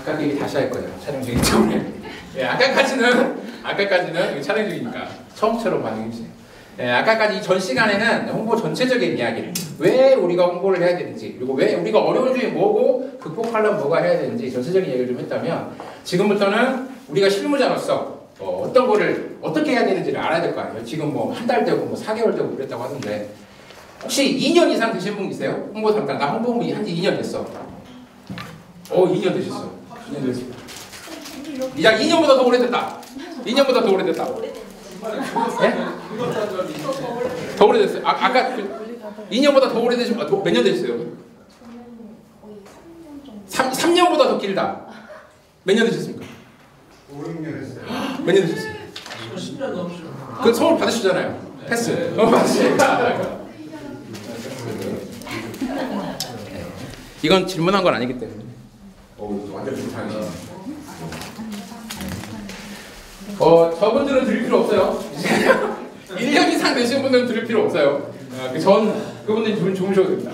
아까 그 얘기 다시 할 거예요. 촬영 중이기 때문에. 예, 아까까지는 촬영 중이니까 처음처럼 반응해주세요. 예, 아까까지 전 시간에는 홍보 전체적인 이야기를 왜 우리가 홍보를 해야 되는지 그리고 왜 우리가 어려운 중에 뭐고 극복하려면 뭐가 해야 되는지 전체적인 얘기를 좀 했다면 지금부터는 우리가 실무자로서 어떤 거를 어떻게 해야 되는지를 알아야 될 거 아니에요. 지금 뭐 한 달 되고 뭐 4개월 되고 그랬다고 하던데 혹시 2년 이상 되신 분 계세요? 홍보 담당 나 홍보 한지 2년 됐어. 2년 되셨어. 2년 됐어. 야 2년보다 더 오래됐다. 2년보다 더 오래됐다. 예? 더 오래됐어요. 아까 2년보다 더 오래되신 몇 년 되셨어요? 3년보다 더 길다. 몇 년 되셨습니까? 5, 6년 했어요. 몇 년 되셨어요? 10년 넘으시죠. 그 선물 받으시잖아요. 패스. 맞습니다. 이건 질문한 건 아니기 때문에. 완전 비슷하네. 저분들은 들을 필요 없어요. 1년 이상 되신 분들은 들을 필요 없어요. 그분들이 기분 좋으셔도 됩니다.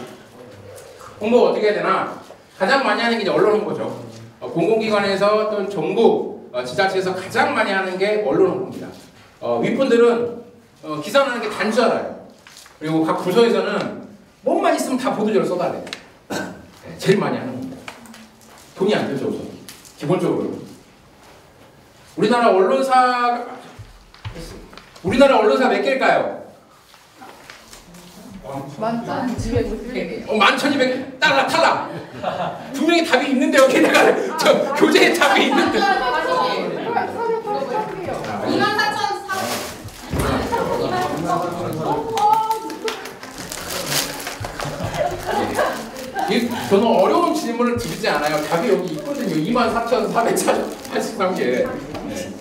홍보 어떻게 해야 되나? 가장 많이 하는 게 이제 언론 홍보죠. 공공기관에서 또는 정부, 지자체에서 가장 많이 하는 게 언론 홍보입니다. 윗분들은 기사 나는 게 단 줄 알아요. 그리고 각 부서에서는 뭐만 있으면 다 보도자료 써달래요. 제일 많이 하는 겁니다. 돈이 안 들죠, 우선. 기본적으로. 우리나라 언론사 몇 개일까요? 11,200개. 11,200개. 탈락. 분명히 답이 있는데 여기다가 저 교재에 답이 있는데. 24,000. 저는 어려운 질문을 드리지 않아요. 답이 여기 있거든요. 24,483개. 네.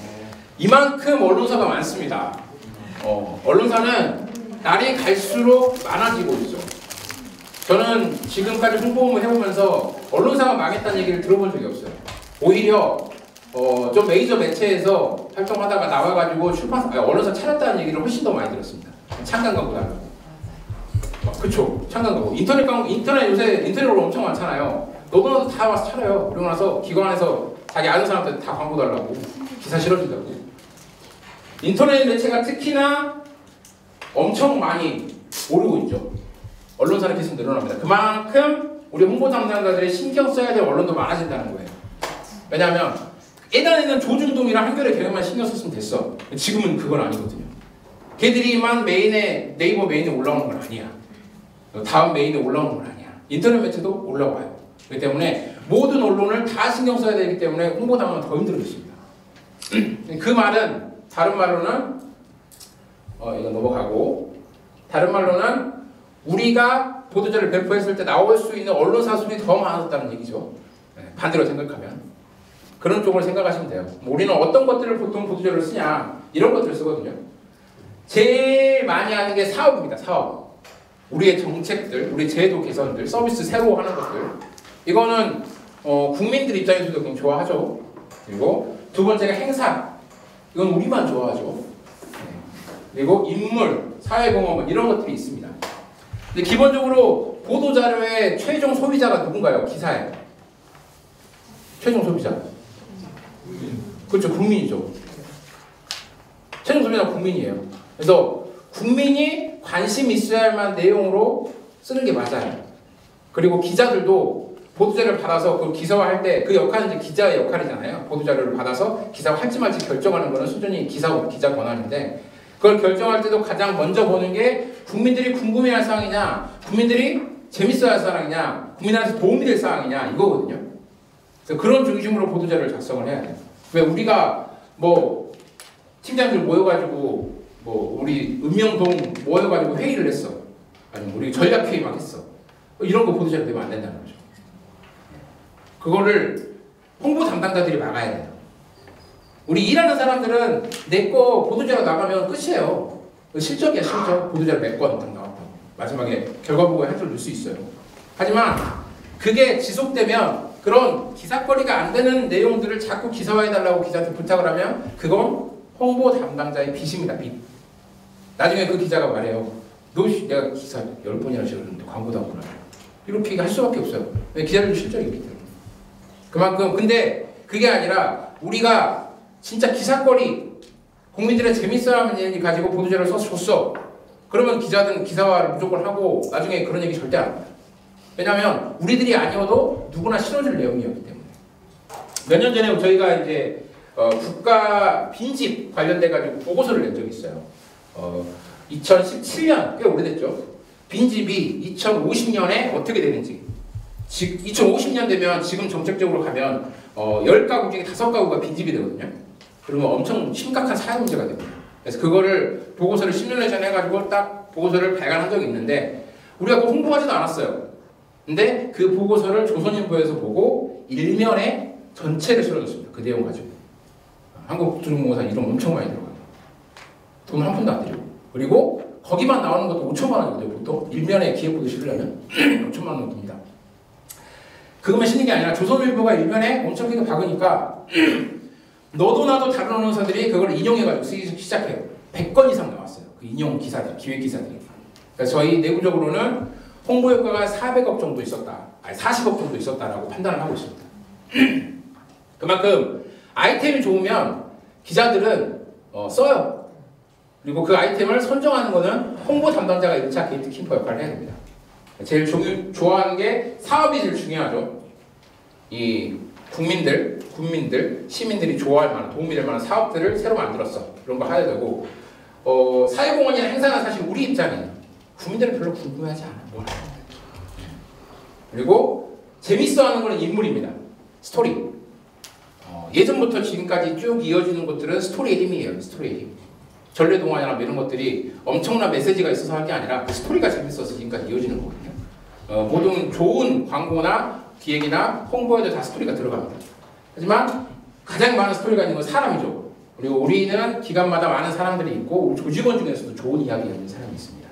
이만큼 언론사가 많습니다. 언론사는 날이 갈수록 많아지고 있죠. 저는 지금까지 홍보를 해보면서 언론사가 망했다는 얘기를 들어본 적이 없어요. 오히려 좀 메이저 매체에서 활동하다가 나와가지고 언론사 차렸다는 얘기를 훨씬 더 많이 들었습니다. 창간 광고다. 그쵸. 창간 광고. 인터넷 요새 인터넷으로 엄청 많잖아요. 너도 다 와서 차려요. 그러고 나서 기관에서 자기 아는 사람한테 다 광고 달라고 기사 실어준다고. 인터넷 매체가 특히나 엄청 많이 오르고 있죠. 언론사는 계속 늘어납니다. 그만큼 우리 홍보 담당자들이 신경 써야 될 언론도 많아진다는 거예요. 왜냐하면 예전에는 조중동이랑 한겨레 경영만 신경 썼으면 됐어. 지금은 그건 아니거든요. 걔들이만 네이버 메인에 올라오는 건 아니야. 다음 메인에 올라오는 건 아니야. 인터넷 매체도 올라와요. 그렇기 때문에 모든 언론을 다 신경 써야 되기 때문에 홍보 담당은 더 힘들어졌습니다. 그 말은 다른 말로는 이거 넘어가고 다른 말로는 우리가 보도자를 배포했을 때 나올 수 있는 언론사 수는 더 많아졌다는 얘기죠. 반대로 생각하면 그런 쪽으로 생각하시면 돼요. 우리는 어떤 것들을 보통 보도자를 쓰냐 이런 것들을 쓰거든요. 제일 많이 하는 게 사업입니다. 사업. 우리의 정책들, 우리 제도 개선들, 서비스 새로 하는 것들. 이거는 국민들 입장에서도 굉장히 좋아하죠. 그리고 두 번째가 행사. 이건 우리만 좋아하죠. 그리고 인물, 사회공헌 이런 것들이 있습니다. 근데 기본적으로 보도자료의 최종 소비자가 누군가요? 기사에. 최종 소비자. 그렇죠. 국민이죠. 최종 소비자는 국민이에요. 그래서 국민이 관심 있어야 할 만한 내용으로 쓰는 게 맞아요. 그리고 기자들도 보도자료를 받아서 그 기사화할 때 그 역할은 이제 기자의 역할이잖아요. 보도자료를 받아서 기사화할지 말지 결정하는 거는 수준이 기자 권한인데 그걸 결정할 때도 가장 먼저 보는 게 국민들이 궁금해할 사항이냐, 국민들이 재밌어할 사항이냐, 국민한테 도움이 될 사항이냐 이거거든요. 그래서 그런 중심으로 보도자료를 작성을 해야 돼요. 왜 우리가 뭐 팀장들 모여가지고 뭐 우리 읍명동 모여가지고 회의를 했어. 아니면 우리 전략회의 막 했어. 이런 거 보도자료 되면 안 된다는 거죠. 그거를 홍보 담당자들이 막아야 돼요. 우리 일하는 사람들은 내 거 보도자료 나가면 끝이에요. 실적이야 실적. 보도자료 몇 건 나왔다. 마지막에 결과 보고에 한 줄 넣을 수 있어요. 하지만 그게 지속되면 그런 기사거리가 안 되는 내용들을 자꾸 기사화해달라고 기자한테 부탁을 하면 그건 홍보 담당자의 빚입니다. 빚. 나중에 그 기자가 말해요. 너 내가 기사 10번이나 실었는데 광고도 안 보내. 이렇게 할 수밖에 없어요. 기자들도 실적이 있기 때문에. 그만큼 근데 그게 아니라 우리가 진짜 기사거리 국민들의 재밌어하는 얘기 가지고 보도자료를 써서 줬어. 그러면 기자들은 기사화를 무조건 하고 나중에 그런 얘기 절대 안 합니다. 왜냐하면 우리들이 아니어도 누구나 실어줄 내용이었기 때문에. 몇 년 전에 저희가 이제 국가 빈집 관련돼 가지고 보고서를 낸 적이 있어요. 2017년 꽤 오래됐죠. 빈집이 2050년에 어떻게 되는지. 2050년 되면 지금 정책적으로 가면 10가구 중에 5가구가 빈집이 되거든요. 그러면 엄청 심각한 사회 문제가 됩니다. 그래서 그거를 보고서를 10년 전에 해가지고 딱 보고서를 발간한 적이 있는데 우리가 그거 홍보하지도 않았어요. 근데 그 보고서를 조선일보에서 보고 일면에 전체를 실어줬습니다. 그 내용 가지고. 한국교통공사 이름 엄청 많이 들어가요. 돈 한 푼도 안 들이고. 그리고 거기만 나오는 것도 5천만 원이거든요. 보통 일면에 기획보도 실으려면 5천만 원 듭니다. 그것만 실는 게 아니라 조선일보가 일면에 엄청 크게 박으니까 너도 나도 다른 언론사들이 그걸 인용해가지고 쓰기 시작해요. 100건 이상 나왔어요. 그 인용 기사들, 기획 기사들이. 그래서 저희 내부적으로는 홍보 효과가 400억 정도 있었다. 아니 40억 정도 있었다라고 판단을 하고 있습니다. 그만큼 아이템이 좋으면 기자들은 써요. 그리고 그 아이템을 선정하는 거는 홍보 담당자가 1차 게이트키퍼 역할을 해야 됩니다. 제일 좋아하는 게 사업이 제일 중요하죠. 이 국민들, 시민들이 좋아할 만한, 도움이 될 만한 사업들을 새로 만들었어. 그런 거 해야 되고 사회공헌이나 행사는 사실 우리 입장이에요. 국민들은 별로 궁금해하지 않아. 뭘 하는 거야. 그리고 재밌어하는 거는 인물입니다. 스토리. 예전부터 지금까지 쭉 이어지는 것들은 스토리의 힘이에요. 스토리의 힘. 전래동화나 이런 것들이 엄청난 메시지가 있어서 할 게 아니라 그 스토리가 재밌어서 지금까지 이어지는 거거든요. 모든 좋은 광고나 기획이나 홍보에도 다 스토리가 들어갑니다. 하지만 가장 많은 스토리가 있는 건 사람이죠. 그리고 우리는 기관마다 많은 사람들이 있고 조직원 중에서도 좋은 이야기가 있는 사람이 있습니다.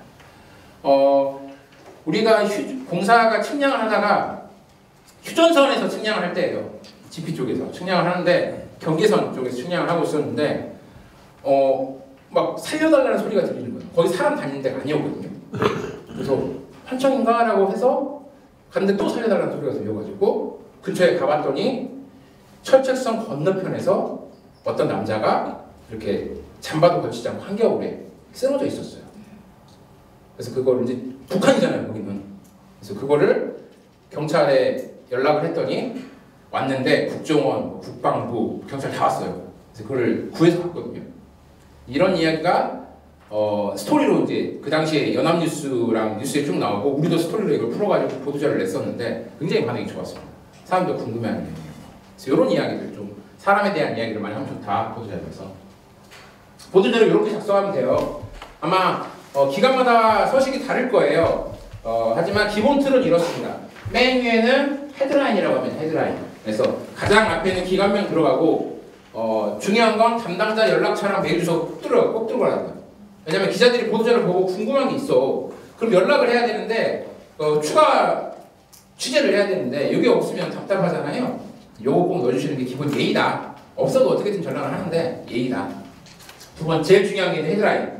우리가 공사가 측량을 하다가 휴전선에서 측량을 할 때예요. GP 쪽에서 측량을 하는데 경계선 쪽에서 측량을 하고 있었는데 막 살려달라는 소리가 들리는 거예요. 거기 사람 다니는 데가 아니었거든요. 그래서 환청인가? 라고 해서 갔는데 또 살려달라는 소리가 들려가지고 근처에 가봤더니 철책선 건너편에서 어떤 남자가 이렇게 잠바도 걸치지 않고 한겨울에 쓰러져 있었어요. 그래서 그걸 이제 북한이잖아요, 거기는. 그래서 그거를 경찰에 연락을 했더니 왔는데 국정원, 국방부, 경찰 다 왔어요. 그래서 그걸 구해서 갔거든요. 이런 이야기가 스토리로 이제 그 당시에 연합뉴스랑 뉴스에 쭉 나오고 우리도 스토리로 이걸 풀어가지고 보도자료를 냈었는데 굉장히 반응이 좋았습니다. 사람들 궁금해하는 내용이에요. 그래서 이런 이야기들 좀 사람에 대한 이야기를 많이 하면 좋다. 보도자료에서 보도자료 이렇게 작성하면 돼요. 아마 기관마다 서식이 다를 거예요. 하지만 기본 틀은 이렇습니다. 맨 위에는 헤드라인이라고 하면 헤드라인. 그래서 가장 앞에는 기관명 들어가고 중요한 건 담당자 연락처랑 메일 주소 꼭 들어가야 돼요. 왜냐면 기자들이 보도자료를 보고 궁금한 게 있어. 그럼 연락을 해야 되는데 추가 취재를 해야 되는데 이게 없으면 답답하잖아요. 요거 꼭 넣어주시는 게 기본 예의다. 없어도 어떻게든 전화를 하는데 예의다. 두 번째 제일 중요한 게 헤드라인.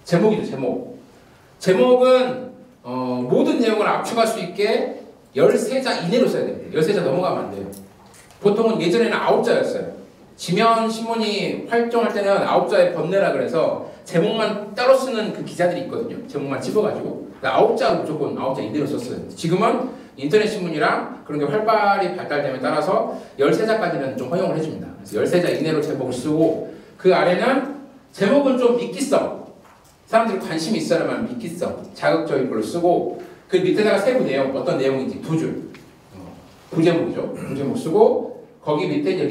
제목이죠. 제목은 모든 내용을 압축할 수 있게 13자 이내로 써야 됩니다. 13자 넘어가면 안 돼요. 보통은 예전에는 9자였어요. 지면 신문이 활동할 때는 9자의 번뇌라 그래서 제목만 따로 쓰는 그 기자들이 있거든요. 제목만 집어가지고 9자 무조건 9자 이내로 썼어요. 지금은 인터넷 신문이랑 그런 게 활발히 발달됨에 따라서 13자까지는 좀 허용을 해줍니다. 그래서 13자 이내로 제목을 쓰고 그 아래는 제목은 좀 미끼성, 사람들이 관심이 있어야만 미끼성, 자극적인 걸로 쓰고 그 밑에다가 세부 내용, 어떤 내용인지 두 줄, 부제목이죠. 부제목 쓰고 거기 밑에 이제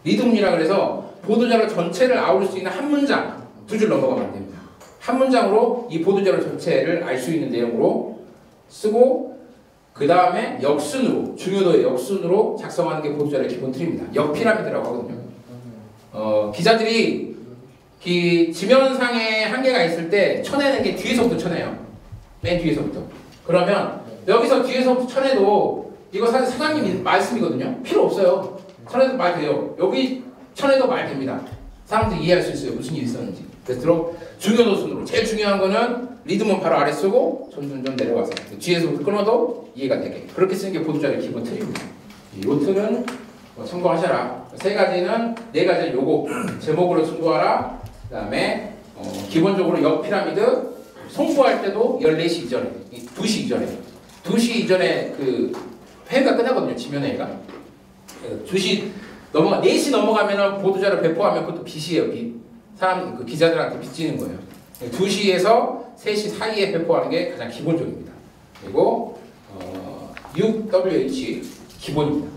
리드문이라 그래서 보도자료 전체를 아우를 수 있는 한 문장, 두 줄 넘어가면 안 됩니다. 한 문장으로 이 보도자료 전체를 알 수 있는 내용으로 쓰고 그 다음에 역순으로, 중요도의 역순으로 작성하는 게 보도자료의 기본 틀입니다. 역피라미드라고 하거든요. 기자들이 지면상에 한계가 있을 때 쳐내는 게 뒤에서부터 쳐내요. 맨 뒤에서부터. 그러면 여기서 뒤에서부터 쳐내도 이거 사실 사장님 말씀이거든요. 필요 없어요. 쳐내도 말 돼요. 여기 쳐내도 말 됩니다. 사람들이 이해할 수 있어요. 무슨 일이 있었는지. 그래서 중요도 순으로 제일 중요한 거는 리듬은 바로 아래 쓰고 점점 내려와서 뒤에서부터 끊어도 이해가 되게 그렇게 쓰는 게 보도자료 기본 틀입니다. 이 틀은 참고하셔라. 세 가지는 네 가지 요거 제목으로 참고하라. 그 다음에 기본적으로 역 피라미드 송부할 때도 14시 이전에 2시 이전에 2시 이전에 그 회의가 끝나거든요. 지면회의가 2시 넘어가 4시 넘어가면은 보도자료 배포하면 그것도 빚이에요. 빚. 사람 그 기자들한테 빚지는 거예요. 2시에서 3시 사이에 배포하는 게 가장 기본적입니다. 그리고 6WH 기본입니다.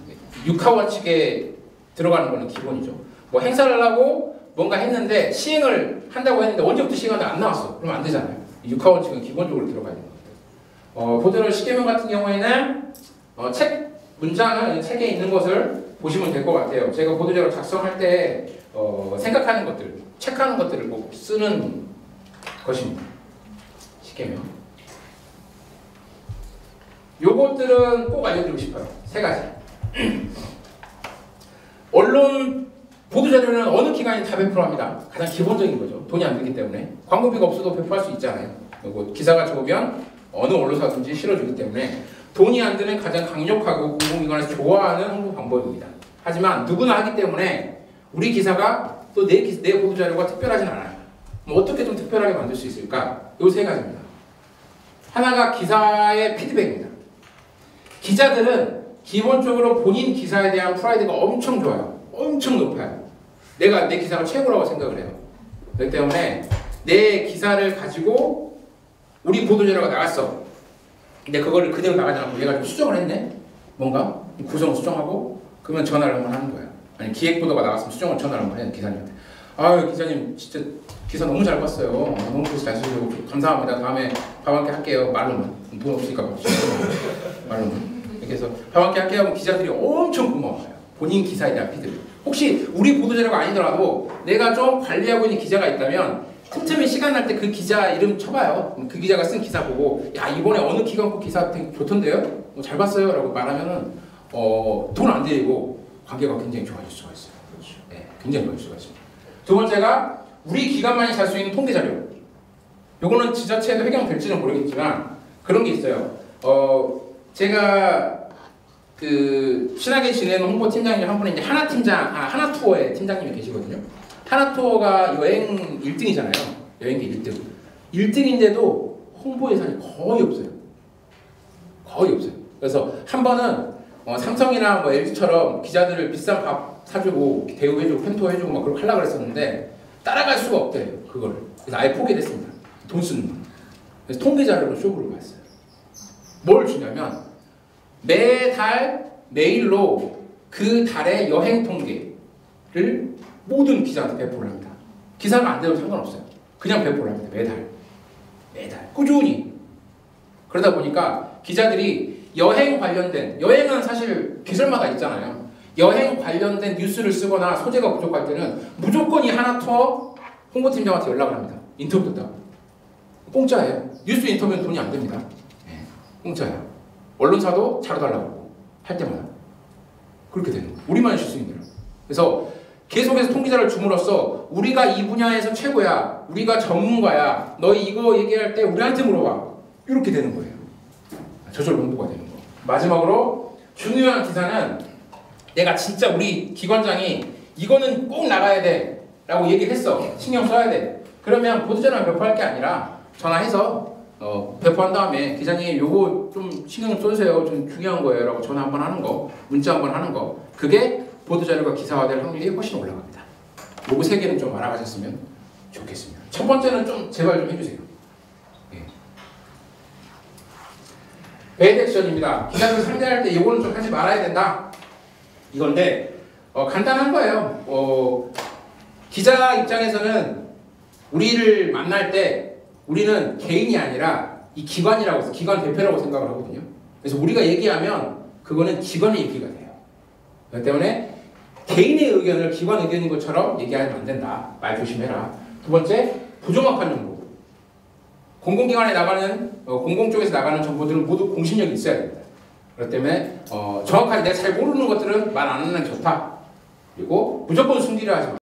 6하원 측에 들어가는 거는 기본이죠. 뭐 행사를 하고 뭔가 했는데 시행을 한다고 했는데 언제부터 시행하는데 안 나왔어. 그러면 안 되잖아요. 6하원 측은 기본적으로 들어가야 되는 겁니다. 보도자료 시계명 같은 경우에는 책 문장은 책에 있는 것을 보시면 될 것 같아요. 제가 보도자료 작성할 때 생각하는 것들, 체크하는 것들을 꼭 쓰는 것입니다. 시계명. 요것들은 꼭 알려드리고 싶어요. 세 가지. 언론 보도자료는 어느 기관이 다 배포를 합니다. 가장 기본적인 거죠. 돈이 안 들기 때문에. 광고비가 없어도 배포할 수 있잖아요. 그리고 기사가 좋으면 어느 언론사든지 실어주기 때문에 돈이 안 드는 가장 강력하고 공공기관에서 좋아하는 홍보 방법입니다. 하지만 누구나 하기 때문에 우리 기사가 또 내 보도자료가 특별하진 않아요. 뭐 어떻게 좀 특별하게 만들 수 있을까? 요 세 가지입니다. 하나가 기사의 피드백입니다. 기자들은 기본적으로 본인 기사에 대한 프라이드가 엄청 좋아요. 엄청 높아요. 내가 내 기사가 최고라고 생각을 해요. 그렇기 때문에 내 기사를 가지고 우리 보도자료가 나갔어. 근데 그거를 그대로 나가지 않고 얘가 좀 수정을 했네? 뭔가? 구성 수정하고 그러면 전화를 한번 하는 거야. 아니 기획보도가 나갔으면 수정을 전화를 한번 해요. 기사님한테. 아유 기사님 진짜 기사 너무 잘 봤어요. 너무 글씨 잘 쓰시고 감사합니다. 다음에 밥 함께 할게요. 말로만. 돈 없으니까 말로만. 이렇게 해서 밥 함께 할게요 하면 기자들이 엄청 고마워요. 본인 기사에 대한 피드백. 혹시 우리 보도자료가 아니더라도 내가 좀 관리하고 있는 기자가 있다면 틈틈이 시간 날 때 그 기자 이름 쳐봐요. 그 기자가 쓴 기사 보고 야 이번에 어느 기관 거 기사 되게 좋던데요? 잘 봤어요? 라고 말하면은 돈 안 들이고 관계가 굉장히 좋아질 수가 있어요. 그렇죠. 네, 굉장히 좋아질 수가 있습니다. 두 번째가 우리 기관만이 잘 수 있는 통계 자료. 요거는 지자체에도 해당될지는 모르겠지만 그런 게 있어요. 제가 그 친하게 지내는 홍보팀장님 한 분이 이제 하나투어의 팀장님이 계시거든요. 하나투어가 여행 1등이잖아요. 여행기 1등. 1등인데도 홍보 예산이 거의 없어요. 거의 없어요. 그래서 한 번은 삼성이나 뭐 LG처럼 기자들을 비싼 밥 사주고 대우해주고 펜토해주고 막 그렇게 하려고 그랬었는데 따라갈 수가 없대요. 그거를. 그래서 아예 포기를 했습니다. 돈 쓰는 거. 그래서 통계 자료로 쇼부를 봤어요. 뭘 주냐면 매달 메일로 그 달의 여행 통계를 모든 기자한테 배포를 합니다. 기사가 안 돼도 상관없어요. 그냥 배포를 합니다. 매달 꾸준히. 그러다 보니까 기자들이 여행 관련된 여행은 사실 기술마다 있잖아요. 여행 관련된 뉴스를 쓰거나 소재가 부족할 때는 무조건 이 하나투어 홍보팀장한테 연락을 합니다. 인터뷰 듣다가 공짜예요. 뉴스 인터뷰는 돈이 안 됩니다. 네, 공짜예요. 언론사도 차려달라고 할 때마다 그렇게 되는 거예요. 우리만 쉴 수 있는 대로. 그래서 계속해서 통계자를 줌으로써 우리가 이 분야에서 최고야, 우리가 전문가야, 너희 이거 얘기할 때 우리한테 물어봐. 이렇게 되는 거예요. 저절로 홍보가 되는 거. 마지막으로 중요한 기사는 내가 진짜 우리 기관장이 이거는 꼭 나가야 돼 라고 얘기를 했어. 신경 써야 돼. 그러면 보도자료만 배포할 게 아니라 전화해서 배포한 다음에 기자님 요거 좀 신경 좀 써주세요. 좀 중요한 거예요 라고 전화 한번 하는 거, 문자 한번 하는 거, 그게 보도자료가 기사화될 확률이 훨씬 올라갑니다. 요거 세 개는 좀 알아가셨으면 좋겠습니다. 첫 번째는 좀 제발 좀 해주세요. 배드 액션입니다. 기자들 상대할 때 이거는 좀 하지 말아야 된다. 이건데 간단한 거예요. 기자 입장에서는 우리를 만날 때 우리는 개인이 아니라 이 기관이라고 해서 기관 대표라고 생각을 하거든요. 그래서 우리가 얘기하면 그거는 기관의 얘기가 돼요. 그렇기 때문에 개인의 의견을 기관 의견인 것처럼 얘기하면 안 된다. 말 조심해라. 두 번째, 부정확한 정보. 공공기관에 나가는 공공 쪽에서 나가는 정보들은 모두 공신력이 있어야 됩니다. 그렇기 때문에 정확하게 내가 잘 모르는 것들은 말 안 하는 게 좋다. 그리고 무조건 숨기려 하지 마.